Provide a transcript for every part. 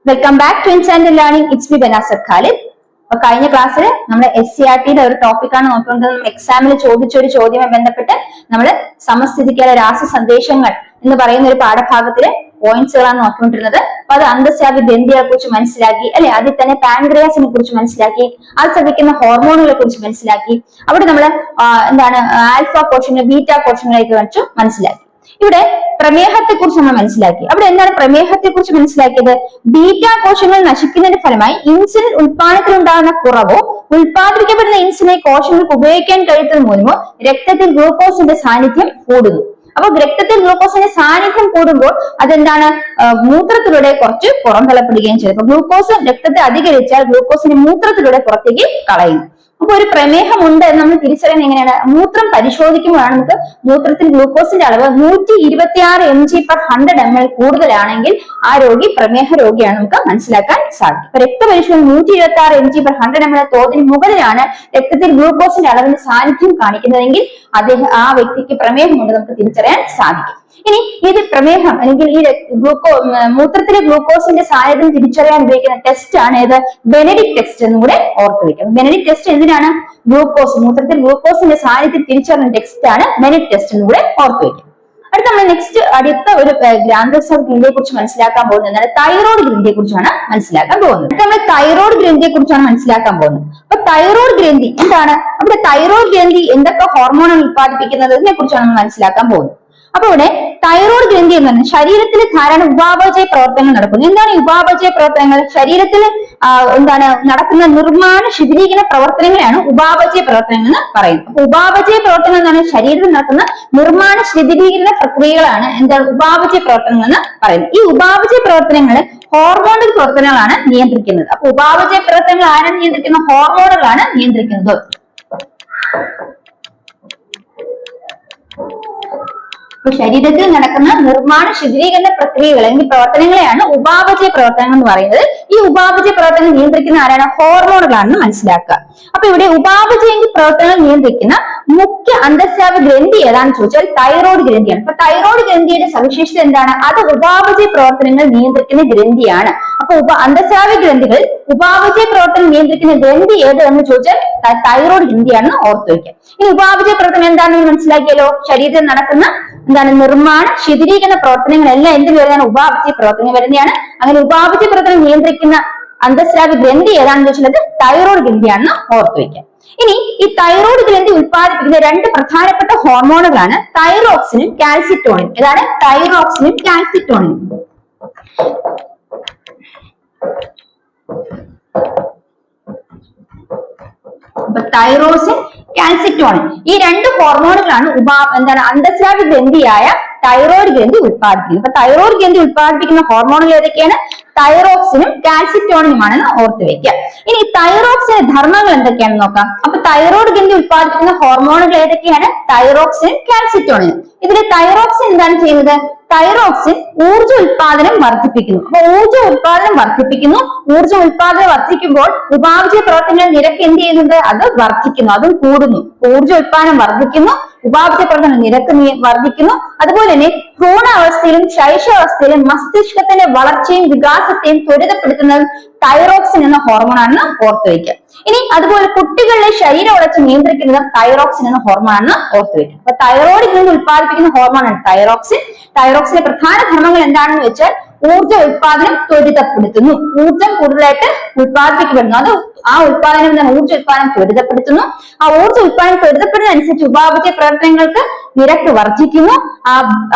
Welcome back to instant learning. It's me Banasar Khalid. അപ്പൊ കഴിഞ്ഞ ക്ലാസ്സിൽ നമ്മൾ SCRTയുടെ ഒരു ടോപ്പിക്കാണ് നോക്കുന്നത്. എക്സാമിൽ ചോദിച്ച ഒരു ചോദ്യവുമായി ബന്ധപ്പെട്ട് നമ്മൾ സമസ്ഥിതികാല രാസ സന്ദേശങ്ങൾ എന്ന് പറയുന്ന ഒരു പാഠഭാഗത്തിലെ പോയിന്റ്സുകളാണ് നോക്കിക്കൊണ്ടിരുന്നത്. അപ്പൊ അത് അന്തസ്രാവി ഗ്രന്ഥികളെ കുറിച്ച് മനസ്സിലാക്കി അല്ലെ, അതിൽ തന്നെ പാൻക്രിയാസിനെ കുറിച്ച് മനസ്സിലാക്കി, അത് ശ്രദ്ധിക്കുന്ന ഹോർമോണുകളെ കുറിച്ച് മനസ്സിലാക്കി. അവിടെ നമ്മൾ ആൽഫ കോശങ്ങൾ ബീറ്റ കോശങ്ങളെയൊക്കെ വെച്ച് മനസ്സിലാക്കി. ഇവിടെ പ്രമേഹത്തെ കുറിച്ച് നമ്മൾ മനസ്സിലാക്കി. അവിടെ എന്താണ് പ്രമേഹത്തെ കുറിച്ച് മനസ്സിലാക്കിയത്? ബീറ്റ കോശങ്ങൾ നശിക്കുന്നതിന്റെ ഫലമായി ഇൻസുലിൻ ഉൽപാദനത്തിൽ ഉണ്ടാകുന്ന കുറവോ ഉൽപ്പാദിപ്പിക്കപ്പെടുന്ന ഇൻസുലിനെ കോശങ്ങൾക്ക് ഉപയോഗിക്കാൻ കഴിയുന്നത് മൂലമോ രക്തത്തിൽ ഗ്ലൂക്കോസിന്റെ സാന്നിധ്യം കൂടുന്നു. അപ്പൊ രക്തത്തിൽ ഗ്ലൂക്കോസിന്റെ സാന്നിധ്യം കൂടുമ്പോൾ അതെന്താണ്, മൂത്രത്തിലൂടെ കുറച്ച് പുറന്തള്ളപ്പെടുകയും ചെയ്യും. അപ്പൊ ഗ്ലൂക്കോസ് രക്തത്തെ അധികരിച്ചാൽ ഗ്ലൂക്കോസിന്റെ മൂത്രത്തിലൂടെ പുറത്തേക്ക് കളയും. അപ്പൊ ഒരു പ്രമേഹം ഉണ്ട് എന്ന് നമ്മൾ തിരിച്ചറിയുന്നത് എങ്ങനെയാണ്? മൂത്രം പരിശോധിക്കുമ്പോഴാണ് നമുക്ക് മൂത്രത്തിൽ ഗ്ലൂക്കോസിന്റെ അളവ് 126 mg/100 ml കൂടുതലാണെങ്കിൽ ആ രോഗി പ്രമേഹ രോഗിയാണ് നമുക്ക് മനസ്സിലാക്കാൻ സാധിക്കും. അപ്പൊ രക്തപരിശോധന 126 mg/100 ml തോതിന് മുകളിലാണ് രക്തത്തിൽ ഗ്ലൂക്കോസിന്റെ അളവിന്റെ സാന്നിധ്യം കാണിക്കുന്നതെങ്കിൽ ആ വ്യക്തിക്ക് പ്രമേഹമുണ്ട് നമുക്ക് തിരിച്ചറിയാൻ സാധിക്കും. ഇനി ഇത് പ്രമേഹം അല്ലെങ്കിൽ ഈ മൂത്രത്തിലെ ഗ്ലൂക്കോസിന്റെ സാന്നിധ്യം തിരിച്ചറിയാൻ ഉപയോഗിക്കുന്ന ടെസ്റ്റ് ആണ് ഏത്? ബെനഡിക്ട് ടെസ്റ്റ് എന്നും കൂടെ ഓർത്തു വെക്കാം. ബെനഡിക്ട് ടെസ്റ്റ് എന്തിനാണ്? മൂത്രത്തിൽ ഗ്ലൂക്കോസിന്റെ സാന്നിധ്യം തിരിച്ചറിയുന്ന ടെസ്റ്റ് ആണ് ബെനഡിക്ട് ടെസ്റ്റ് എന്നും കൂടെ ഓർത്തു വെക്കാം. അടുത്ത ഒരു ഗ്രാന്തസ്രാവ ഗ്രന്ഥിയെ കുറിച്ച് മനസ്സിലാക്കാൻ പോകുന്നത് എന്താണ്? തൈറോയ്ഡ് ഗ്രന്ഥിയെ കുറിച്ചാണ് മനസ്സിലാക്കാൻ പോകുന്നത്. നമ്മൾ തൈറോയ്ഡ് ഗ്രന്ഥിയെ കുറിച്ചാണ് മനസ്സിലാക്കാൻ പോകുന്നത്. അപ്പൊ തൈറോയ്ഡ് ഗ്രന്ഥി എന്താണ്? അവിടെ തൈറോയ്ഡ് ഗ്രന്ഥി എന്തൊക്കെ ഹോർമോണുകൾ ഉത്പാദിപ്പിക്കുന്നത് ഇതിനെ കുറിച്ചാണ് നമ്മൾ മനസ്സിലാക്കാൻ പോകുന്നത്. അപ്പൊ ഇവിടെ തൈറോയ്ഡ് ഗ്രന്ഥി എന്ന് പറഞ്ഞാൽ ശരീരത്തിൽ ധാരാളം ഉപാപചയ പ്രവർത്തനങ്ങൾ നടക്കുന്നു. എന്താണ് ഈ ഉപാപചയ പ്രവർത്തനങ്ങൾ? ശരീരത്തിൽ നടക്കുന്ന നിർമ്മാണ ശിഥിലീകരണ പ്രവർത്തനങ്ങളെയാണ് ഉപാപചയ പ്രവർത്തനങ്ങൾ എന്ന് പറയുന്നത്. അപ്പൊ ഉപാപചയ പ്രവർത്തനങ്ങൾ എന്ന് പറഞ്ഞാൽ ശരീരത്തിൽ നടക്കുന്ന നിർമ്മാണ ശിഥിലീകരണ പ്രക്രിയകളാണ് ഉപാപചയ പ്രവർത്തനങ്ങൾ എന്ന് പറയുന്നത്. ഈ ഉപാപചയ പ്രവർത്തനങ്ങൾ ഹോർമോണൽ പ്രവർത്തനങ്ങളാണ് നിയന്ത്രിക്കുന്നത്. അപ്പൊ ഉപാപചയ പ്രവർത്തനങ്ങൾ ആരാണ് നിയന്ത്രിക്കുന്നത്? ഹോർമോണുകളാണ് നിയന്ത്രിക്കുന്നത്. അപ്പൊ ശരീരത്തിൽ നടക്കുന്ന നിർമ്മാണ ശിഥിലീകരണ പ്രക്രിയകൾ അല്ലെങ്കിൽ പ്രവർത്തനങ്ങളെയാണ് ഉപാപചയ പ്രവർത്തനങ്ങൾ എന്ന് പറയുന്നത്. ഈ ഉപാപചയ പ്രവർത്തനങ്ങൾ നിയന്ത്രിക്കുന്ന ആരാണ്? ഹോർമോണുകളാണെന്ന് മനസ്സിലാക്കുക. അപ്പൊ ഇവിടെ ഉപാപചയ പ്രവർത്തനങ്ങൾ നിയന്ത്രിക്കുന്ന മുഖ്യ അന്തസ്രാവി ഗ്രന്ഥി ഏതാണെന്ന് ചോദിച്ചാൽ തൈറോയ്ഡ് ഗ്രന്ഥിയാണ്. അപ്പൊ തൈറോയ്ഡ് ഗ്രന്ഥിയുടെ സവിശേഷത എന്താണ്? അത് ഉപാപചയ പ്രവർത്തനങ്ങൾ നിയന്ത്രിക്കുന്ന ഗ്രന്ഥിയാണ്. അപ്പൊ അന്തസ്രാവി ഗ്രന്ഥികൾ ഉപാപചയ പ്രവർത്തനം നിയന്ത്രിക്കുന്ന ഗ്രന്ഥി ഏത് എന്ന് ചോദിച്ചാൽ തൈറോയ്ഡ് ഗ്രന്ഥിയാണെന്ന് ഓർത്തു വയ്ക്കാം. ഈ ഉപാപചയ പ്രവർത്തനം എന്താണെന്ന് മനസ്സിലാക്കിയല്ലോ. ശരീരത്തിൽ നടക്കുന്ന നിർമ്മാണ ശിഥിലീകരണ പ്രവർത്തനങ്ങളെല്ലാം എന്തിൽ വരുന്നതാണ്? ഉപാപചയ പ്രവർത്തനങ്ങൾ വരുന്നതാണ്. അങ്ങനെ ഉപാപചയ പ്രവർത്തനം നിയന്ത്രിക്കുന്ന അന്തസ്രാവി ഗ്രന്ഥി ഏതാണെന്ന് ചോദിച്ചാൽ തൈറോയ്ഡ് ഗ്രന്ഥിയാണെന്ന് ഓർത്തു വയ്ക്കാം. ഇനി ഈ തൈറോയ്ഡ് ഗ്രന്ഥി ഉത്പാദിപ്പിക്കുന്ന രണ്ട് പ്രധാനപ്പെട്ട ഹോർമോണുകളാണ് തൈറോക്സിനും കാൽസിറ്റോണിനും. ഏതാണ്? തൈറോക്സിനും കാൽസിറ്റോണിനും. തൈറോസിൻ, കാൽസിറ്റോണിൻ ഈ രണ്ട് ഹോർമോണുകളാണ് അന്തസ്രാവി ഗ്രന്ഥിയായ തൈറോയ്ഡ് ഗ്രന്ഥി ഉത്പാദിപ്പിക്കുന്നത്. അപ്പൊ തൈറോയ്ഡ് ഗ്രന്ഥി ഉത്പാദിപ്പിക്കുന്ന ഹോർമോണുകൾ ഏതൊക്കെയാണ്? തൈറോക്സിനും കാൽസിറ്റോണിനുമാണെന്ന് ഓർത്തു വെക്കുക. ഇനി തൈറോക്സിന്റെ ധർമ്മങ്ങൾ എന്തൊക്കെയാണെന്ന് നോക്കാം. അപ്പൊ തൈറോയ്ഡ് ഗ്രന്ഥി ഉത്പാദിപ്പിക്കുന്ന ഹോർമോണുകൾ ഏതൊക്കെയാണ്? തൈറോക്സിനും കാൽസിറ്റോണിനും. ഇതിലെ തൈറോക്സിൻ എന്താണ് ചെയ്യുന്നത്? തൈറോക്സിൻ ഊർജ്ജ ഉത്പാദനം വർദ്ധിപ്പിക്കുന്നു. അപ്പൊ ഊർജ്ജ ഉത്പാദനം വർദ്ധിക്കുമ്പോൾ ഉപാപചയ പ്രവർത്തനങ്ങളുടെ നിരക്ക് എന്ത് ചെയ്യുന്നുണ്ട്? അത് വർദ്ധിക്കുന്നു, അതും കൂടുന്നു. ഊർജ്ജ ഉത്പാദനം വർദ്ധിക്കുന്നു, ഉപാപചയ പ്രവർത്തന നിരക്ക് വർദ്ധിക്കുന്നു. അതുപോലെ തന്നെ ഭ്രൂണാവസ്ഥയിലും ശൈശവാവസ്ഥയിലും മസ്തിഷ്കത്തിന്റെ വളർച്ചയും വികാസത്തെയും ത്വരിതപ്പെടുത്തുന്നത് തൈറോക്സിൻ എന്ന ഹോർമോണാണെന്ന് ഓർത്തു വയ്ക്കുക. ഇനി അതുപോലെ കുട്ടികളുടെ ശരീര വളർച്ച നിയന്ത്രിക്കുന്നത് തൈറോക്സിൻ എന്ന ഹോർമോണാണെന്ന് ഓർത്തു വയ്ക്കുക. അപ്പൊ തൈറോയ്ഡ് ഗ്രന്ഥി ഉത്പാദിപ്പിക്കുന്ന ഹോർമോണാണ് തൈറോക്സിൻ. തൈറോക്സിന്റെ പ്രധാന ധർമ്മങ്ങൾ എന്താണെന്ന് വെച്ചാൽ ഊർജ്ജ ഉത്പാദനം ത്വരിതപ്പെടുത്തുന്നു. ഊർജ്ജം കൂടുതലായിട്ട് ഉത്പാദിപ്പിക്കപ്പെടുന്നു. അത് ഊർജ്ജ ഉത്പാദനം ത്വരിതപ്പെടുത്തുന്നു. ആ ഊർജ്ജ ഉത്പാദനം ത്വരിതപ്പെടുന്ന അനുസരിച്ച് ഉപാപചയ പ്രവർത്തനങ്ങൾക്ക് നിരക്ക് വർദ്ധിക്കുന്നു.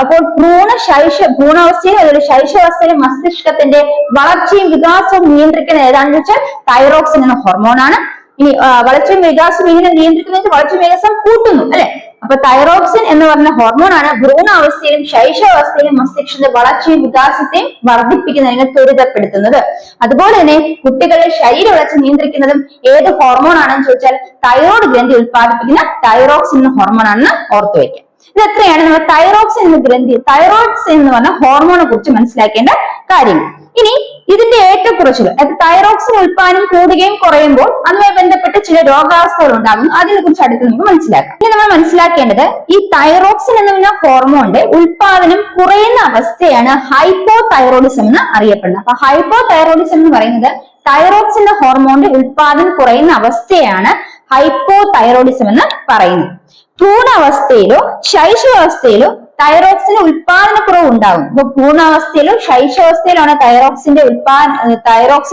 അപ്പോൾ ഭ്രൂണാവസ്ഥയിലും അതുപോലെ ശൈശവാവസ്ഥയിലും മസ്തിഷ്കത്തിന്റെ വളർച്ചയും വികാസവും നിയന്ത്രിക്കുന്നത് ഏതാണെന്ന് വെച്ചാൽ തൈറോക്സിൻ എന്ന ഹോർമോണാണ്. ഇനി വളർച്ചയും വികാസവും ഇങ്ങനെ നിയന്ത്രിക്കുന്ന വളർച്ചയും വികാസം കൂട്ടുന്നു അല്ലെ. അപ്പൊ തൈറോക്സിൻ എന്ന് പറഞ്ഞ ഹോർമോണാണ് ഭ്രൂണാവസ്ഥയിലും ശൈശവാവസ്ഥയിലും മസ്തിഷ്കത്തിന്റെ വളർച്ചയും വികാസത്തെയും വർദ്ധിപ്പിക്കുന്നതിനെ ത്വരിതപ്പെടുത്തുന്നത്. അതുപോലെ തന്നെ കുട്ടികളുടെ ശരീര വളർച്ച നിയന്ത്രിക്കുന്നതും ഏത് ഹോർമോണാണെന്ന് ചോദിച്ചാൽ തൈറോയ്ഡ് ഗ്രന്ഥി ഉത്പാദിപ്പിക്കുന്ന തൈറോക്സിൻ എന്ന ഹോർമോണാണെന്ന് ഓർത്തു വയ്ക്കാം. ഇത് എത്രയാണ് നമ്മൾ തൈറോക്സിൻ എന്ന ഗ്രന്ഥി തൈറോക്സിൻ എന്ന് പറഞ്ഞ ഹോർമോണെ കുറിച്ച് മനസ്സിലാക്കേണ്ട കാര്യങ്ങൾ. ഇനി ഇതിന്റെ ഏറ്റക്കുറച്ചിലും, തൈറോക്സിൻ ഉൽപാദനം കൂടുകയും കുറയുമ്പോൾ അതുമായി ബന്ധപ്പെട്ട് ചില രോഗാവസ്ഥകൾ ഉണ്ടാകുന്നു. അതിനെ കുറിച്ച് അടുത്ത് നമുക്ക് മനസ്സിലാക്കാം. ഇനി നമ്മൾ മനസ്സിലാക്കേണ്ടത് ഈ തൈറോക്സിൻ എന്ന് പറഞ്ഞ ഹോർമോണിന്റെ ഉൽപാദനം കുറയുന്ന അവസ്ഥയാണ് ഹൈപ്പോതൈറോയിഡിസം എന്ന് അറിയപ്പെടുന്നത്. അപ്പൊ ഹൈപ്പോതൈറോയിഡിസം എന്ന് പറയുന്നത് തൈറോക്സിൻ എന്ന ഹോർമോണിന്റെ ഉൽപാദനം കുറയുന്ന അവസ്ഥയാണ് ഹൈപ്പോതൈറോയിഡിസം എന്ന് പറയുന്നത്. ഭ്രൂണാവസ്ഥയിലോ ശൈശവാവസ്ഥയിലോ തൈറോക്സിന് ഉൽപാദനക്കുറവ് ഉണ്ടാകും. ഇപ്പൊ ഭ്രൂണാവസ്ഥയിലോ ശൈശവാവസ്ഥയിലാണ് തൈറോക്സിൻ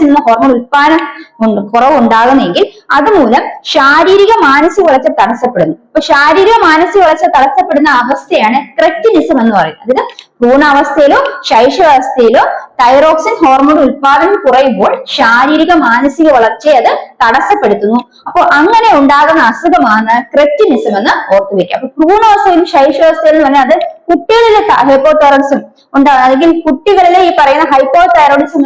എന്ന ഹോർമോൺ ഉൽപാദനം കുറവ് ഉണ്ടാകുന്നെങ്കിൽ അതുമൂലം ശാരീരിക മാനസിക വളർച്ച തടസ്സപ്പെടുന്നു. അപ്പൊ ശാരീരിക മാനസിക വളർച്ച തടസ്സപ്പെടുന്ന അവസ്ഥയാണ് ക്രെറ്റിനിസം എന്ന് പറയുന്നത്. അതായത് ഭ്രൂണാവസ്ഥയിലോ ശൈശവാവസ്ഥയിലോ തൈറോക്സിൻ ഹോർമോൺ ഉൽപാദനം കുറയുമ്പോൾ ശാരീരിക മാനസിക വളർച്ചയെ അത് തടസ്സപ്പെടുത്തുന്നു. അപ്പോൾ അങ്ങനെ ഉണ്ടാകുന്ന അസുഖമാണ് ക്രെറ്റിനിസം എന്ന് ഓർത്തുവെക്കുക. അപ്പൊ ഭ്രൂണാവസ്ഥയിലും ശൈശവാവസ്ഥയിലും പറഞ്ഞാൽ അത് കുട്ടികളിലെ ഹൈപ്പോതൈറോയിഡിസം ഉണ്ടാകും, അല്ലെങ്കിൽ കുട്ടികളിലെ ഈ പറയുന്ന ഹൈപ്പോതൈറോയിഡിസം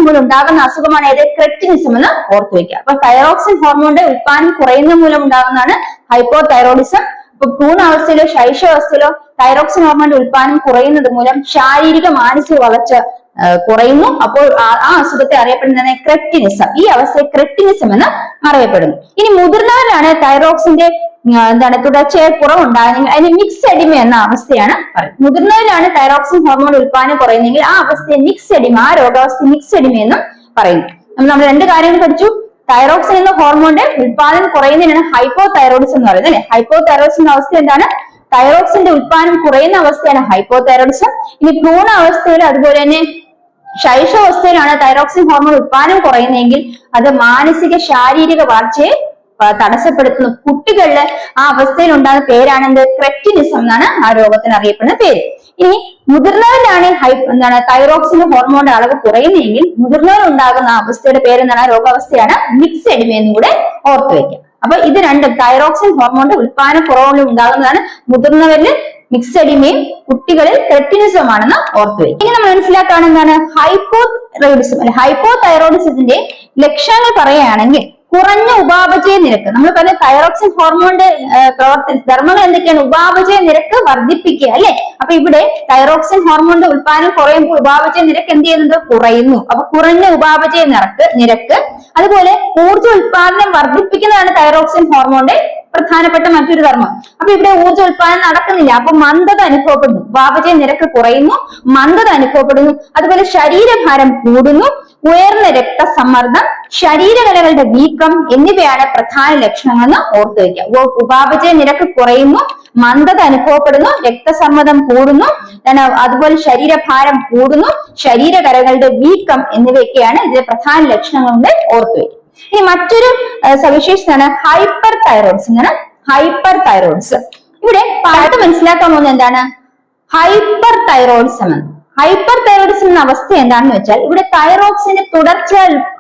മൂലം ഉണ്ടാകുന്ന അസുഖമാണ് ഏത് ക്രെറ്റിനിസം എന്ന് ഓർത്തുവെക്കുക. അപ്പൊ തൈറോക്സിൻ ഹോർമോണിന്റെ ഉൽപാദനം കുറയുന്ന മൂലം ഉണ്ടാകുന്നതാണ് ഹൈപ്പോതൈറോയിഡിസം. ഇപ്പൊ ഭ്രൂണാവസ്ഥയിലോ ശൈശവാവസ്ഥയിലോ തൈറോക്സിൻ ഹോർമോണിന്റെ ഉൽപാദനം കുറയുന്നത് മൂലം ശാരീരിക മാനസിക വളർച്ച കുറയുന്നു. അപ്പോൾ ആ അസുഖത്തെ അറിയപ്പെടുന്നത് ക്രെറ്റിനിസം. ഈ അവസ്ഥയെ ക്രെറ്റിനിസം എന്ന് അറിയപ്പെടുന്നു. ഇനി മുതിർന്നവരിലാണ് തൈറോക്സിന്റെ തുടർച്ചയായ കുറവുണ്ടാകുന്നെങ്കിൽ അതിന് മിക്സ് എഡിമ എന്ന അവസ്ഥയാണ് പറയുന്നത്. മുതിർന്നവരിലാണ് തൈറോക്സിൻ ഹോർമോൺ ഉൽപാദനം കുറയുന്നെങ്കിൽ ആ അവസ്ഥയെ മിക്സ് എഡിമ, ആ രോഗാവസ്ഥ മിക്സ് എഡിമ എന്നും പറയുന്നു. നമ്മൾ രണ്ട് കാര്യങ്ങൾ പഠിച്ചു. തൈറോക്സിൻ എന്ന ഹോർമോണിന്റെ ഉൽപാദനം കുറയുന്നതിനാണ് ഹൈപ്പോതൈറോയിഡിസം എന്ന് പറയുന്നത്, അല്ലെ? ഹൈപ്പോതൈറോയിഡിസം അവസ്ഥ എന്താണ്? തൈറോക്സിന്റെ ഉൽപാദനം കുറയുന്ന അവസ്ഥയാണ് ഹൈപ്പോതൈറോയിഡിസം. ഇനി ഭ്രൂണാവസ്ഥയിലും അതുപോലെ തന്നെ ശൈശവാവസ്ഥയിലാണ് തൈറോക്സിൻ ഹോർമോൺ ഉൽപാദനം കുറയുന്നതെങ്കിൽ അത് മാനസിക ശാരീരിക വളർച്ചയെ തടസ്സപ്പെടുത്തുന്നു. കുട്ടികളില് ആ അവസ്ഥയിൽ ഉണ്ടാകുന്ന പേരാണ് എന്ത്? ക്രെറ്റിനിസം എന്നാണ് ആ രോഗത്തിന് അറിയപ്പെടുന്ന പേര്. ഇനി മുതിർന്നവരിലാണ് തൈറോക്സിന്റെ ഹോർമോണിന്റെ അളവ് കുറയുന്നതെങ്കിൽ മുതിർന്നവർ ഉണ്ടാകുന്ന അവസ്ഥയുടെ പേരെന്താണ്? രോഗാവസ്ഥയാണ് മിക്സ് എഡിമ എന്നും കൂടെ ഓർത്തു വെക്കുക. അപ്പൊ ഇത് രണ്ടും തൈറോക്സിൻ ഹോർമോണിന്റെ ഉൽപാദന കുറവുകളും ഉണ്ടാകുന്നതാണ് മുതിർന്നവരിൽ മിക്സ് എഡിമയും കുട്ടികളിൽ ക്രെറ്റിനിസം ആണെന്ന് ഓർത്തു വെക്കുക. ഇനി നമ്മൾ മനസ്സിലാക്കുകയാണ് എന്താണ് ഹൈപ്പോതൈറോയിഡിസം അല്ലെ ഹൈപ്പോതൈറോയിഡിസത്തിന്റെ ലക്ഷണങ്ങൾ പറയുകയാണെങ്കിൽ കുറഞ്ഞ ഉപാപചയ നിരക്ക്. നമ്മൾ പറഞ്ഞ തൈറോക്സിൻ ഹോർമോണിന്റെ ധർമ്മങ്ങൾ എന്തൊക്കെയാണ്? ഉപാപചയ നിരക്ക് വർദ്ധിപ്പിക്കുക, അല്ലെ? അപ്പൊ ഇവിടെ തൈറോക്സിൻ ഹോർമോണിന്റെ ഉൽപാദനം കുറയുമ്പോൾ ഉപാപചയ നിരക്ക് എന്ത് ചെയ്യുന്നത്? കുറയുന്നു. അപ്പൊ കുറഞ്ഞ ഉപാപചയ നിരക്ക് അതുപോലെ ഊർജ്ജ ഉൽപാദനം വർദ്ധിപ്പിക്കുന്നതാണ് തൈറോക്സിൻ ഹോർമോണിന്റെ പ്രധാനപ്പെട്ട മറ്റൊരു ധർമ്മം. അപ്പൊ ഇവിടെ ഊർജ്ജ ഉൽപാദനം നടക്കുന്നില്ല, അപ്പൊ മന്ദത അനുഭവപ്പെടുന്നു. ഉപാപചയ നിരക്ക് കുറയുന്നു, മന്ദത അനുഭവപ്പെടുന്നു. അതുപോലെ ശരീരഭാരം കൂടുന്നു, ഉയർന്ന രക്തസമ്മർദ്ദം, ശരീരകലകളുടെ വീക്കം എന്നിവയാണ് പ്രധാന ലക്ഷണങ്ങൾ എന്ന് ഓർത്തു വയ്ക്കുക. ഉപാപചയ നിരക്ക് കുറയുന്നു, മന്ദത അനുഭവപ്പെടുന്നു, രക്തസമ്മർദ്ദം കൂടുന്നു, അതുപോലെ ശരീരഭാരം കൂടുന്നു, ശരീരകലകളുടെ വീക്കം എന്നിവയൊക്കെയാണ് ഇതിലെ പ്രധാന ലക്ഷണങ്ങൾ എന്ന് ഓർത്തു വയ്ക്കുക. ഇനി മറ്റൊരു സവിശേഷതയാണ് ഹൈപ്പർ തൈറോയിഡിസം. ഹൈപ്പർ തൈറോയിഡിസം ഇവിടെ പാട്ട് മനസ്സിലാക്കാൻ പോകുന്നത് എന്താണ്? ഹൈപ്പർ തൈറോയിഡിസം എന്ന്. ഹൈപ്പർ തൈറോയിഡിസം എന്ന അവസ്ഥ എന്താണെന്ന് വെച്ചാൽ ഇവിടെ തൈറോക്സിന്റെ തുടർച്ച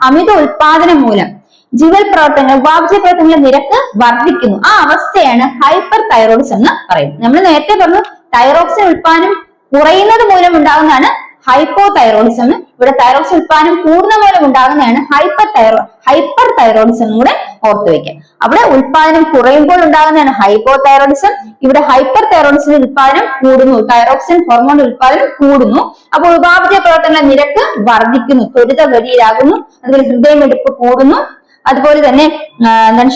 അമിത ഉൽപാദനം മൂലം ജീവൽ പ്രവർത്തനങ്ങൾ, ഉപാപചയ പ്രവർത്തനങ്ങളുടെ നിരക്ക് വർദ്ധിക്കുന്നു. ആ അവസ്ഥയാണ് ഹൈപ്പർ തൈറോയിഡിസം എന്ന് പറയുന്നത്. നമ്മൾ നേരത്തെ പറഞ്ഞു തൈറോക്സിൻ ഉൽപാദനം കുറയുന്നത് മൂലം ഉണ്ടാകുന്നതാണ് ഹൈപ്പോതൈറോയിഡിസം. ഇവിടെ തൈറോക്സിൻ ഉൽപാദനം കൂടുന്ന മൂലം ഉണ്ടാകുന്നതാണ് ഹൈപ്പർ തൈറോയിഡിസം കൂടെ ഓർത്തു വയ്ക്കുക. അവിടെ ഉൽപാദനം കുറയുമ്പോൾ ഉണ്ടാകുന്നതാണ് ഹൈപ്പോതൈറോയിഡിസം. ഇവിടെ ഹൈപ്പർ തൈറോയിഡിസിന്റെ ഉൽപാദനം കൂടുന്നു, തൈറോക്സിൻ ഹോർമോണിന്റെ ഉൽപാദനം കൂടുന്നു. അപ്പോൾ ഉപാപചയ പ്രവർത്തനങ്ങളുടെ നിരക്ക് വർദ്ധിക്കുന്നു, ത്വരിതഗതിയിലാകുന്നു. അതുപോലെ ഹൃദയമിടിപ്പ് കൂടുന്നു, അതുപോലെ തന്നെ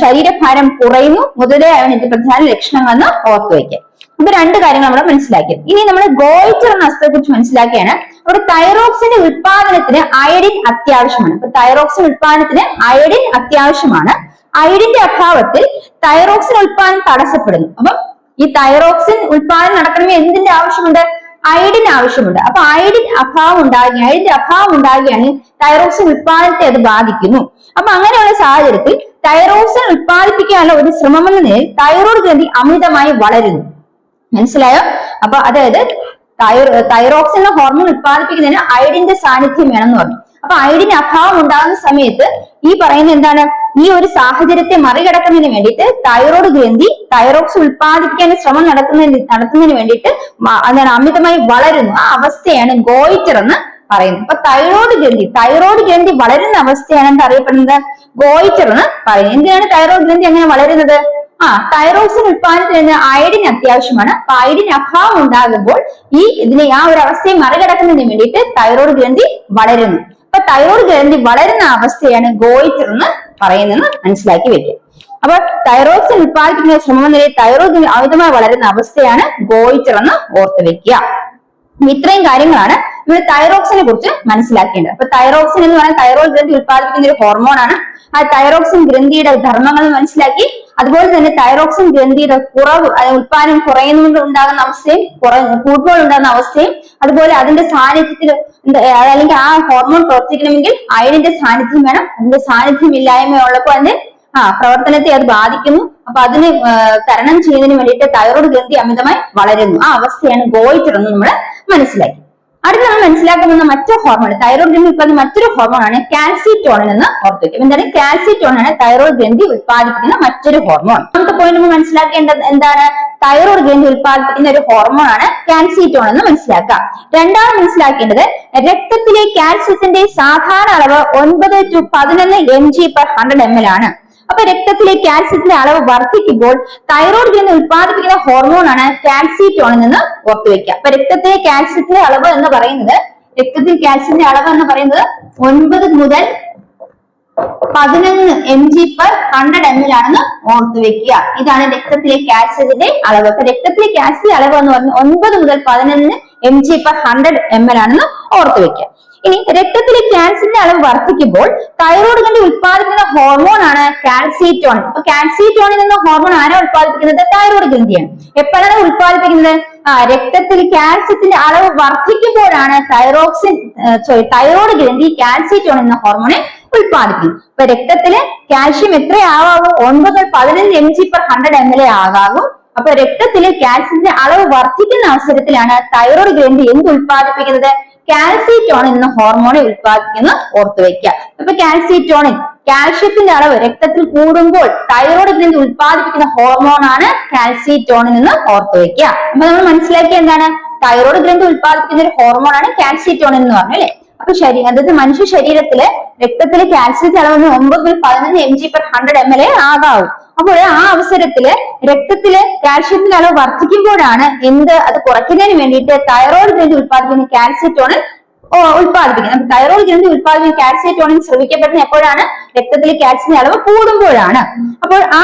ശരീരഭാരം കുറയുന്നു മുതലായാണ് ഇത് പ്രധാന ലക്ഷണങ്ങൾ എന്ന് ഓർത്തു വയ്ക്കുക. ഇപ്പൊ രണ്ട് കാര്യങ്ങൾ നമ്മൾ മനസ്സിലാക്കിയത്. ഇനി നമ്മൾ ഗോയിറ്റർ എന്ന അസുഖത്തെ കുറിച്ച് മനസ്സിലാക്കിയാണ്. അവിടെ തൈറോക്സിന്റെ ഉൽപാദനത്തിന് അയഡിൻ അത്യാവശ്യമാണ്. അപ്പൊ തൈറോക്സിൻ ഉൽപാദനത്തിന് അയഡിൻ അത്യാവശ്യമാണ്. അയഡിന്റെ അഭാവത്തിൽ തൈറോക്സിൻ ഉൽപാദനം തടസ്സപ്പെടുന്നു. അപ്പം ഈ തൈറോക്സിൻ ഉൽപാദനം നടക്കണമെങ്കിൽ എന്തിന്റെ ആവശ്യമുണ്ട്? അയഡിൻ ആവശ്യമുണ്ട്. അപ്പൊ അയഡിന്റെ അഭാവം ഉണ്ടാകുകയാണെങ്കിൽ തൈറോക്സിൻ ഉൽപാദനത്തെ അത് ബാധിക്കുന്നു. അപ്പൊ അങ്ങനെയുള്ള സാഹചര്യത്തിൽ തൈറോക്സിൻ ഉൽപ്പാദിപ്പിക്കാനുള്ള ഒരു ശ്രമമെന്ന നിലയിൽ തൈറോയ്ഡ് ഗ്രന്ഥി അമിതമായി വളരുന്നു. മനസ്സിലായോ? അപ്പൊ അതായത് തൈറോക്സിൻ ഹോർമോൺ ഉൽപ്പാദിപ്പിക്കുന്നതിന് അയഡിന്റെ സാന്നിധ്യം വേണമെന്ന് പറഞ്ഞു. അപ്പൊ അയഡിന് അഭാവം ഉണ്ടാകുന്ന സമയത്ത് ഈ പറയുന്ന എന്താണ്? ഈ ഒരു സാഹചര്യത്തെ മറികടക്കുന്നതിന് വേണ്ടിയിട്ട് തൈറോയ്ഡ് ഗ്രന്ഥി തൈറോക്സിൻ ഉൽപ്പാദിപ്പിക്കാൻ ശ്രമം നടത്തുന്നതിന് വേണ്ടിയിട്ട് അമിതമായി വളരുന്നു. ആ അവസ്ഥയാണ് ഗോയിറ്റർ എന്ന് പറയുന്നത്. അപ്പൊ തൈറോയ്ഡ് ഗ്രന്ഥി വളരുന്ന അവസ്ഥയാണ് എന്താ അറിയപ്പെടുന്നത്? ഗോയിറ്റർ എന്ന് പറയുന്നത്. എന്തിനാണ് തൈറോയ്ഡ് ഗ്രന്ഥി അങ്ങനെ വളരുന്നത്? തൈറോക്സിൻ ഉത്പാദനത്തിന് അയഡിൻ അത്യാവശ്യമാണ്. അപ്പൊ അയഡിൻ അഭാവം ഉണ്ടാകുമ്പോൾ ഇതിനെ ആ ഒരു അവസ്ഥയെ മറികടക്കുന്നതിന് വേണ്ടിയിട്ട് തൈറോയ്ഡ് ഗ്രന്ഥി വളരുന്നു. അപ്പൊ തൈറോയ്ഡ് ഗ്രന്ഥി വളരുന്ന അവസ്ഥയാണ് ഗോയിറ്റർ എന്ന് പറയുന്നത് മനസ്സിലാക്കി വെക്കുക. അപ്പൊ തൈറോക്സിൻ ഉത്പാദിപ്പിക്കുന്ന ശ്രമം നിലയിൽ തൈറോയ്ഡ് അമിതമായി വളരുന്ന അവസ്ഥയാണ് ഗോയിറ്റർ എന്ന് ഓർത്ത് വെക്കുക. ഇത്രയും കാര്യങ്ങളാണ് നമ്മൾ തൈറോക്സിനെ കുറിച്ച് മനസ്സിലാക്കേണ്ടത്. അപ്പൊ തൈറോക്സിൻ എന്ന് പറയുന്നത് തൈറോയ്ഡ് ഗ്രന്ഥി ഉത്പാദിപ്പിക്കുന്ന ഒരു ഹോർമോൺ ആണ്. ആ തൈറോക്സിൻ ഗ്രന്ഥിയുടെ ധർമ്മങ്ങൾ മനസ്സിലാക്കി. അതുപോലെ തന്നെ തൈറോക്സിൻ ഗ്രന്ഥിയുടെ ഉത്പാദനം കുറയുന്നതുകൊണ്ട് ഉണ്ടാകുന്ന അവസ്ഥയും കൂടുമ്പോൾ ഉണ്ടാകുന്ന അവസ്ഥയും, അതുപോലെ അതിന്റെ സാന്നിധ്യത്തിൽ അല്ലെങ്കിൽ ആ ഹോർമോൺ പ്രവർത്തിക്കണമെങ്കിൽ അയഡിന്റെ സാന്നിധ്യം വേണം. അതിന്റെ സാന്നിധ്യം ഇല്ലായ്മ ഉള്ളപ്പോൾ അതിന്റെ പ്രവർത്തനത്തെ അത് ബാധിക്കുന്നു. അപ്പൊ അതിന് തരണം ചെയ്യുന്നതിന് വേണ്ടിയിട്ട് തൈറോയ്ഡ് ഗ്രന്ഥി അമിതമായി വളരുന്നു. ആ അവസ്ഥയാണ് ഗോയിറ്റർ എന്ന് നമ്മൾ മനസ്സിലാക്കി. അടുത്ത നമ്മൾ മനസ്സിലാക്കുന്ന മറ്റൊരു ഹോർമോൺ, തൈറോയ്ഡ് ഗ്രന്ഥി ഉത്പാദിക്കുന്ന മറ്റൊരു ഹോർമോൺ ആണ് കാൽസിറ്റോണിൻ എന്ന് ഓർത്തിരിക്കും. എന്താണ് കാൽസിറ്റോണിൻ? ആണ് തൈറോയ്ഡ് ഗ്രന്ഥി ഉത്പാദിപ്പിക്കുന്ന മറ്റൊരു ഹോർമോൺ. നമുക്ക് പോയിന്റ് നമ്മൾ മനസ്സിലാക്കേണ്ടത് എന്താണ്? തൈറോയ്ഡ് ഗ്രന്ഥി ഉത്പാദിപ്പിക്കുന്ന ഒരു ഹോർമോൺ ആണ് കാൽസിറ്റോണിൻ എന്ന് മനസ്സിലാക്കാം. രണ്ടാമത് മനസ്സിലാക്കേണ്ടത് രക്തത്തിലെ കാൽസ്യത്തിന്റെ സാധാരണ അളവ് 9 to 11 mg/100 ml ആണ്. അപ്പൊ രക്തത്തിലെ കാൽസ്യത്തിന്റെ അളവ് വർദ്ധിക്കുമ്പോൾ തൈറോയ്ഡ് ഗ്രന്ഥി ഉത്പാദിപ്പിക്കുന്ന ഹോർമോൺ ആണ് കാൽസിറ്റോണിൻ എന്ന് ഓർത്തുവെക്കുക. അപ്പൊ രക്തത്തിലെ കാൽസ്യത്തിന്റെ അളവ് എന്ന് പറയുന്നത് 9 മുതൽ 11 mg/100 ml ആണെന്ന് ഓർത്തുവെക്കുക. ഇതാണ് രക്തത്തിലെ കാൽസ്യത്തിന്റെ അളവ്. അപ്പൊ രക്തത്തിലെ കാൽസ്യത്തിന്റെ അളവ് എന്ന് പറഞ്ഞാൽ 9 മുതൽ 11 mg/100 ml ആണെന്ന് ഓർത്തുവെക്കുക. ഇനി രക്തത്തിലെ കാൽസ്യത്തിന്റെ അളവ് വർദ്ധിക്കുമ്പോൾ തൈറോയ്ഡ് ഗ്രന്ഥി ഉത്പാദിപ്പിക്കുന്ന ഹോർമോൺ ആണ് കാൽസിറ്റോണിൻ. അപ്പൊ കാൽസിറ്റോണിൻ എന്ന ഹോർമോൺ ആരാ ഉത്പാദിപ്പിക്കുന്നത്? തൈറോയ്ഡ് ഗ്രന്ഥിയാണ്. എപ്പോഴാണ് ഉത്പാദിപ്പിക്കുന്നത്? രക്തത്തിൽ കാൽസ്യത്തിന്റെ അളവ് വർദ്ധിക്കുമ്പോഴാണ് തൈറോയ്ഡ് ഗ്രന്ഥി കാൽസിറ്റോണിൻ എന്ന ഹോർമോണെ ഉത്പാദിപ്പിക്കും. അപ്പൊ രക്തത്തില് കാൽഷ്യം എത്രയാവാകും? 9 മുതൽ 15 mg/100 ml ആകാകും. അപ്പൊ രക്തത്തിലെ കാൽസ്യത്തിന്റെ അളവ് വർദ്ധിക്കുന്ന അവസരത്തിലാണ് തൈറോയ്ഡ് ഗ്രന്ഥി എന്ത് ഉത്പാദിപ്പിക്കുന്നത്? കാൽസിറ്റോണിൻ എന്ന ഹോർമോണെ ഉത്പാദിപ്പിക്കുന്ന ഓർത്തുവെക്കുക. അപ്പൊ കാൽസിറ്റോണിൻ കാൽഷ്യത്തിന്റെ അളവ് രക്തത്തിൽ കൂടുമ്പോൾ തൈറോയ്ഡ് ഗ്രന്ഥി ഉത്പാദിപ്പിക്കുന്ന ഹോർമോൺ ആണ് കാൽസിറ്റോണിൻ എന്ന് ഓർത്തുവെക്കുക. അപ്പൊ നമ്മൾ മനസ്സിലാക്കിയ എന്താണ്? തൈറോയ്ഡ് ഗ്രന്ഥി ഉത്പാദിപ്പിക്കുന്ന ഒരു ഹോർമോൺ ആണ് കാൽസിറ്റോണിൻ എന്ന് പറഞ്ഞു അല്ലെ. അപ്പൊ അതായത് മനുഷ്യ ശരീരത്തിലെ രക്തത്തിലെ കാൽസ്യത്തിന്റെ അളവ് 9 മുതൽ 15 mg/100 ml ആകാവും. അപ്പോൾ ആ അവസരത്തില് രക്തത്തിലെ കാൽഷ്യത്തിന്റെ അളവ് വർദ്ധിക്കുമ്പോഴാണ് അത് കുറയ്ക്കുന്നതിന് വേണ്ടിയിട്ട് തൈറോയ്ഡ് ഗ്രന്ഥി ഉത്പാദിപ്പിക്കുന്ന കാൽസിറ്റോണിൻ ഉത്പാദിപ്പിക്കുന്നത്. തൈറോയ്ഡ് ഗ്രന്ഥി ഉത്പാദിപ്പിക്കുന്ന കാൽസിറ്റോണിൻ സ്രവിക്കപ്പെടുന്ന എപ്പോഴാണ്? രക്തത്തിലെ കാൽസ്യത്തിന്റെ അളവ് കൂടുമ്പോഴാണ്. അപ്പോൾ ആ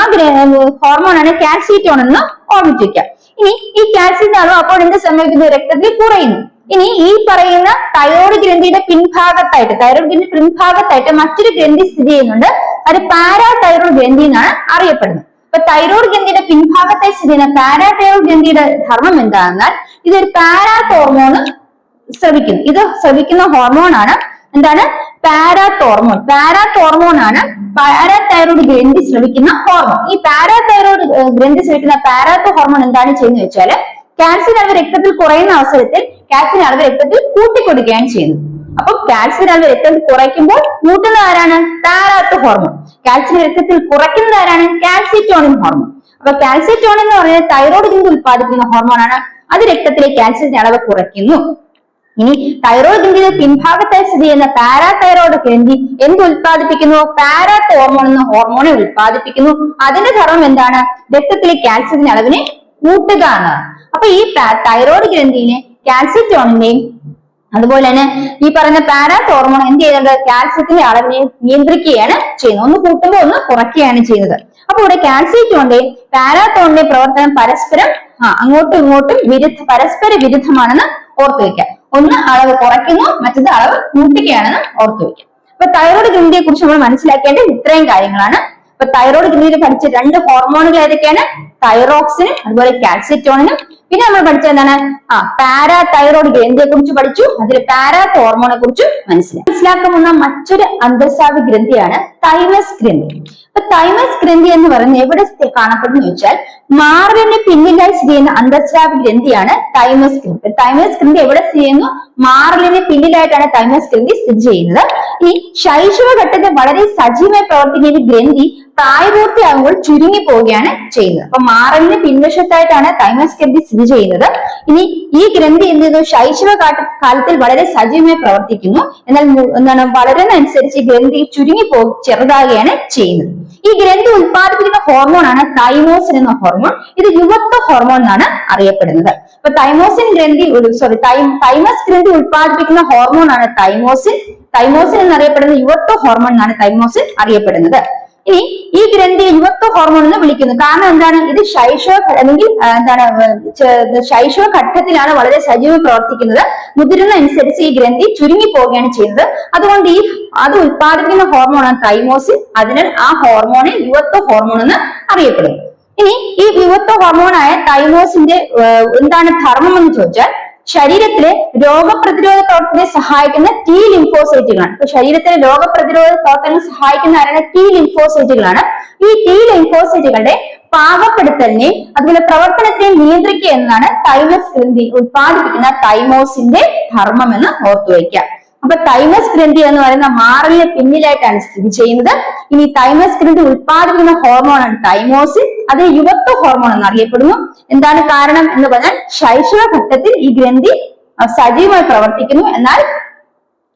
ഹോർമോൺ ആണ് കാൽസിറ്റോണിൻ എന്ന് ഓർമ്മിച്ചിരിക്കുക. ഇനി ഈ കാൽസ്യത്തിന്റെ അളവ് അപ്പോൾ എന്ത് സംഭവിക്കുന്നു? രക്തത്തിൽ കുറയുന്നു. ഇനി ഈ പറയുന്ന തൈറോയ്ഡ് ഗ്രന്ഥിയുടെ പിൻഭാഗത്തായിട്ട് മറ്റൊരു ഗ്രന്ഥി സ്ഥിതി ചെയ്യുന്നുണ്ട്. അത് പാരാതൈറോയ്ഡ് ഗ്രന്ഥി എന്നാണ് അറിയപ്പെടുന്നത്. അപ്പൊ തൈറോയ്ഡ് ഗ്രന്ഥിയുടെ പിൻഭാഗത്തായി സ്ഥിതി ചെയ്യുന്ന പാരാതൈറോയ്ഡ് ഗ്രന്ഥിയുടെ ധർമ്മം എന്താണെന്നാൽ ഇതൊരു പാരാതോർമോൺ സ്രവിക്കുന്നു. ഇത് സ്രവിക്കുന്ന ഹോർമോൺ ആണ് എന്താണ്? പാരാതോർമോൺ ആണ് പാരാതൈറോയ്ഡ് ഗ്രന്ഥി സ്രവിക്കുന്ന ഹോർമോൺ. ഈ പാരാതൈറോയ്ഡ് ഗ്രന്ഥി സ്രവിക്കുന്ന പാരാതോ ഹോർമോൺ എന്താണ് ചെയ്യുന്നത് വെച്ചാല് കാൽസ്യം അളവ് രക്തത്തിൽ കുറയുന്ന അവസരത്തിൽ കാൽസ്യം അളവ് രക്തത്തിൽ കൂട്ടിക്കൊടുക്കുകയാണ് ചെയ്യുന്നത്. അപ്പൊ കാൽസ്യം അളവ് രക്തത്തിൽ കുറയ്ക്കുമ്പോൾ കൂട്ടുന്ന ആരാണ്? പാരാതോ ഹോർമോൺ. കാൽസ്യം രക്തത്തിൽ കുറയ്ക്കുന്നത് ആരാണ്? Calcitonin hormone. അപ്പൊ കാൽസിറ്റോണിൻ എന്ന് പറയുന്നത് തൈറോയ്ഡ് ഗ്രന്ഥി ഉത്പാദിപ്പിക്കുന്ന ഹോർമോൺ ആണ്. അത് രക്തത്തിലെ കാൽസ്യത്തിന്റെ അളവ് കുറയ്ക്കുന്നു. ഇനി തൈറോയ്ഡ് ഗ്രന്ഥിയുടെ പിൻഭാഗത്തായി സ്ഥിതി ചെയ്യുന്ന പാരാതൈറോയ്ഡ് ഗ്രന്ഥി എന്ത് ഉത്പാദിപ്പിക്കുന്നു? പാരാതോ ഹോർമോൺ എന്ന ഹോർമോണെ ഉത്പാദിപ്പിക്കുന്നു. അതിന്റെ ധർമ്മം എന്താണ്? രക്തത്തിലെ കാൽസ്യത്തിന്റെ അളവിനെ കൂട്ടുക എന്നാണ്. അപ്പൊ ഈ തൈറോയ്ഡ് ഗ്രന്ഥിയിലെ കാൽസിറ്റോണിന്റെയും അതുപോലെ തന്നെ ഈ പറയുന്ന പാരാതോ ഹോർമോൺ എന്ത് ചെയ്യുന്നുണ്ട്? കാൽസ്യത്തിന്റെ അളവിനെ നിയന്ത്രിക്കുകയാണ് ചെയ്യുന്നത്. ഒന്ന് കൂട്ടുമ്പോൾ ഒന്ന് കുറയ്ക്കുകയാണ് ചെയ്യുന്നത്. അപ്പൊ ഇവിടെ കാൽസിറ്റോണിന്റെയും പാരാതോണിന്റെയും പ്രവർത്തനം പരസ്പരം അങ്ങോട്ടും ഇങ്ങോട്ടും പരസ്പര വിരുദ്ധമാണെന്ന് ഓർത്തുവെക്കാം. ഒന്ന് അളവ് കുറയ്ക്കുന്നു, മറ്റത് അളവ് കൂട്ടുകയാണെന്ന് ഓർത്തുവെക്കാം. അപ്പൊ തൈറോയ്ഡ് ഗ്രന്ഥിയെ കുറിച്ച് നമ്മൾ മനസ്സിലാക്കേണ്ടത് ഇത്രയും കാര്യങ്ങളാണ്. അപ്പൊ തൈറോയ്ഡ് ഗ്രന്ഥിയിൽ പഠിച്ച 2 ഹോർമോണുകൾ ഏതൊക്കെയാണ്? തൈറോക്സിനും അതുപോലെ കാൽസിറ്റോണിനും. പിന്നെ നമ്മൾ പഠിച്ച എന്താണ്? പാരാതൈറോയ്ഡ് ഗ്രന്ഥിയെ കുറിച്ച് പഠിച്ചു. അതിൽ പാരാതോ ഹോർമോണെ കുറിച്ച് മനസ്സിലാക്കുന്ന മറ്റൊരു അന്തസ്രാവി ഗ്രന്ഥിയാണ് തൈമസ് ഗ്രന്ഥി. അപ്പൊ തൈമസ് ഗ്രന്ഥി എന്ന് പറയുന്നത് എവിടെ കാണപ്പെടുന്നു വെച്ചാൽ മാറിന് പിന്നിലായി സ്ഥിതി ചെയ്യുന്ന അന്തസ്രാവി ഗ്രന്ഥിയാണ് തൈമസ് ഗ്രന്ഥി. തൈമസ് ഗ്രന്ഥി എവിടെ സ്ഥിതി ചെയ്യുന്നു? മാറിന് പിന്നിലായിട്ടാണ് തൈമസ് ഗ്രന്ഥി സ്ഥിതി ചെയ്യുന്നത്. ഈ ശൈശവഘട്ടത്തിൽ വളരെ സജീവമായി പ്രവർത്തിക്കുന്ന ഗ്രന്ഥി പ്രായപൂർത്തിയാകുമ്പോൾ ചുരുങ്ങി പോവുകയാണ് ചെയ്യുന്നത്. അപ്പൊ മാറലിന് പിൻവശത്തായിട്ടാണ് തൈമസ് ഗ്രന്ഥി സ്ഥിതി ചെയ്യുന്നത്. ഇനി ഈ ഗ്രന്ഥി എന്ത് ചെയ്യുന്നു? ശൈശവ കാലത്തിൽ വളരെ സജീവമായി പ്രവർത്തിക്കുന്നു. എന്നാൽ വളരുന്നതനുസരിച്ച് ഗ്രന്ഥി ചെറുതാകുകയാണ് ചെയ്യുന്നത്. ഈ ഗ്രന്ഥി ഉത്പാദിപ്പിക്കുന്ന ഹോർമോൺ ആണ് തൈമോസിൻ എന്ന ഹോർമോൺ. ഇത് യുവത്വ ഹോർമോൺ എന്നാണ് അറിയപ്പെടുന്നത്. അപ്പൊ തൈമോസിൻ ഗ്രന്ഥി തൈമസ് ഗ്രന്ഥി ഉത്പാദിപ്പിക്കുന്ന ഹോർമോൺ ആണ് തൈമോസിൻ. തൈമോസിൻ എന്നറിയപ്പെടുന്ന യുവത്വ ഹോർമോൺ എന്നാണ് തൈമോസിൻ അറിയപ്പെടുന്നത്. ഇനി ഈ ഗ്രന്ഥിയെ യുവത്വ ഹോർമോൺ എന്ന് വിളിക്കുന്നു. കാരണം എന്താണ്? ഇത് അല്ലെങ്കിൽ ശൈശവ ഘട്ടത്തിലാണ് വളരെ സജീവം പ്രവർത്തിക്കുന്നത്. മുതിരുന്ന അനുസരിച്ച് ഈ ഗ്രന്ഥി ചുരുങ്ങി പോവുകയാണ് ചെയ്യുന്നത്. അതുകൊണ്ട് അത് ഉത്പാദിപ്പിക്കുന്ന ഹോർമോണാണ് തൈമോസിൻ. അതിനാൽ ആ ഹോർമോണെ യുവത്വ ഹോർമോൺ എന്ന് അറിയപ്പെടുന്നു. ഇനി ഈ യുവത്വ ഹോർമോണായ തൈമോസിന്റെ എന്താണ് ധർമ്മം എന്ന് ചോദിച്ചാൽ, ശരീരത്തിലെ രോഗപ്രതിരോധ പ്രവർത്തനത്തെ സഹായിക്കുന്ന T ലിംഫോസൈറ്റുകളാണ്. ഇപ്പൊ ശരീരത്തിലെ രോഗപ്രതിരോധ പ്രവർത്തനം സഹായിക്കുന്ന ആരാണ്? T ലിംഫോസൈറ്റുകളാണ്. ഈ T ലിംഫോസൈറ്റുകളുടെ പാകപ്പെടുത്തലിനെയും അതുപോലെ പ്രവർത്തനത്തെയും നിയന്ത്രിക്കുക എന്നതാണ് തൈമസ് ഗ്രന്ഥി ഉത്പാദിപ്പിക്കുന്ന തൈമോസിന്റെ ധർമ്മം എന്ന് ഓർത്തുവയ്ക്കുക. അപ്പൊ തൈമസ് ഗ്രന്ഥി എന്ന് പറയുന്ന മാറലിന് പിന്നിലായിട്ടാണ് സ്ഥിതി ചെയ്യുന്നത്. ഇനി തൈമസ് ഗ്രന്ഥി ഉത്പാദിപ്പിക്കുന്ന ഹോർമോണാണ് തൈമോസിൻ. അത് യുവത്വ ഹോർമോൺ എന്നറിയപ്പെടുന്നു. എന്താണ് കാരണം എന്ന് പറഞ്ഞാൽ, ശൈശവ ഘട്ടത്തിൽ ഈ ഗ്രന്ഥി സജീവമായി പ്രവർത്തിക്കുന്നു. എന്നാൽ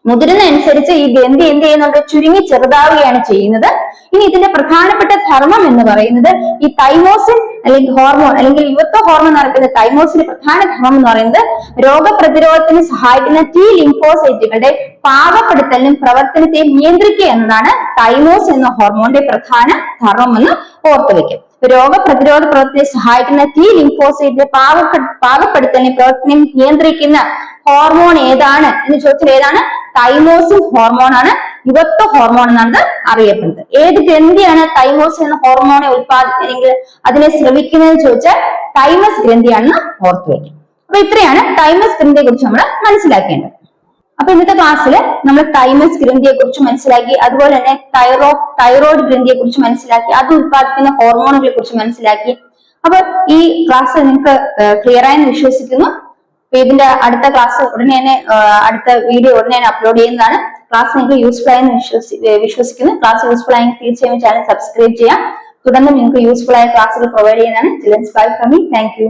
മുതിരുന്ന അനുസരിച്ച് ഈ ഗ്രന്ഥി എന്ത് ചെയ്യുന്നുണ്ട്? ചുരുങ്ങി ചെറുതാവുകയാണ് ചെയ്യുന്നത്. ഇനി ഇതിന്റെ പ്രധാനപ്പെട്ട ധർമ്മം എന്ന് പറയുന്നത് ഈ തൈമോസിൻ അല്ലെങ്കിൽ ഹോർമോൺ അല്ലെങ്കിൽ യുവത്വ ഹോർമോൺ നടക്കുന്ന തൈമോസിന്റെ പ്രധാന ധർമ്മം എന്ന് പറയുന്നത് രോഗപ്രതിരോധത്തിന് സഹായിക്കുന്ന T ലിംഫോസൈറ്റുകളുടെ പാകപ്പെടുത്തലിനും പ്രവർത്തനത്തെയും നിയന്ത്രിക്കുക എന്നതാണ് തൈമോസ് എന്ന ഹോർമോണിന്റെ പ്രധാന ധർമ്മം എന്ന് ഓർത്തുവെക്കും. രോഗപ്രതിരോധ പ്രവർത്തനത്തെ സഹായിക്കുന്ന T ലിംഫോസൈറ്റിന്റെ പാകപ്പെടുത്തലിനെ പ്രവർത്തനം നിയന്ത്രിക്കുന്ന ഹോർമോൺ ഏതാണ് എന്ന് ചോദിച്ചാൽ ഏതാണ്? തൈമോസിൻ ഹോർമോൺ ആണ്. യുവത്വ ഹോർമോൺ എന്നാണ് അറിയപ്പെടുന്നത്. ഏത് ഗ്രന്ഥിയാണ് തൈമോസിൻ എന്ന ഹോർമോണെ അല്ലെങ്കിൽ അതിനെ ശ്രമിക്കുന്നതെന്ന് ചോദിച്ചാൽ തൈമസ് ഗ്രന്ഥിയാണെന്ന് ഓർത്തുവെക്കും. അപ്പൊ ഇത്രയാണ് തൈമസ് ഗ്രന്ഥിയെ കുറിച്ച് നമ്മൾ മനസ്സിലാക്കേണ്ടത്. അപ്പൊ ഇന്നത്തെ ക്ലാസ്സിൽ നമ്മൾ തൈമസ് ഗ്രന്ഥിയെ കുറിച്ച് മനസ്സിലാക്കി. അതുപോലെ തന്നെ തൈറോയ്ഡ് ഗ്രന്ഥിയെ കുറിച്ച് മനസ്സിലാക്കി. അത് ഉത്പാദിപ്പിക്കുന്ന ഹോർമോണുകളെ കുറിച്ച് മനസ്സിലാക്കി. അപ്പൊ ഈ ക്ലാസ് നിങ്ങൾക്ക് ക്ലിയർ ആയെന്ന് വിശ്വസിക്കുന്നു. അപ്പൊ ഇതിന്റെ അടുത്ത ക്ലാസ് ഉടനെ തന്നെ അടുത്ത വീഡിയോ ഉടനെ തന്നെ അപ്ലോഡ് ചെയ്യുന്നതാണ്. ക്ലാസ് നിങ്ങൾക്ക് യൂസ്ഫുൾ ആയെന്ന് വിശ്വസിക്കുന്നു. ക്ലാസ് യൂസ്ഫുൾ ആയെങ്കിൽ തീർച്ചയായും ചാനൽ സബ്സ്ക്രൈബ് ചെയ്യാം. തുടർന്ന് നിങ്ങൾക്ക് യൂസ്ഫുൾ ആയ ക്ലാസ്സുകൾ പ്രൊവൈഡ് ചെയ്യുന്നതാണ്. Children's bye from me. Thank you.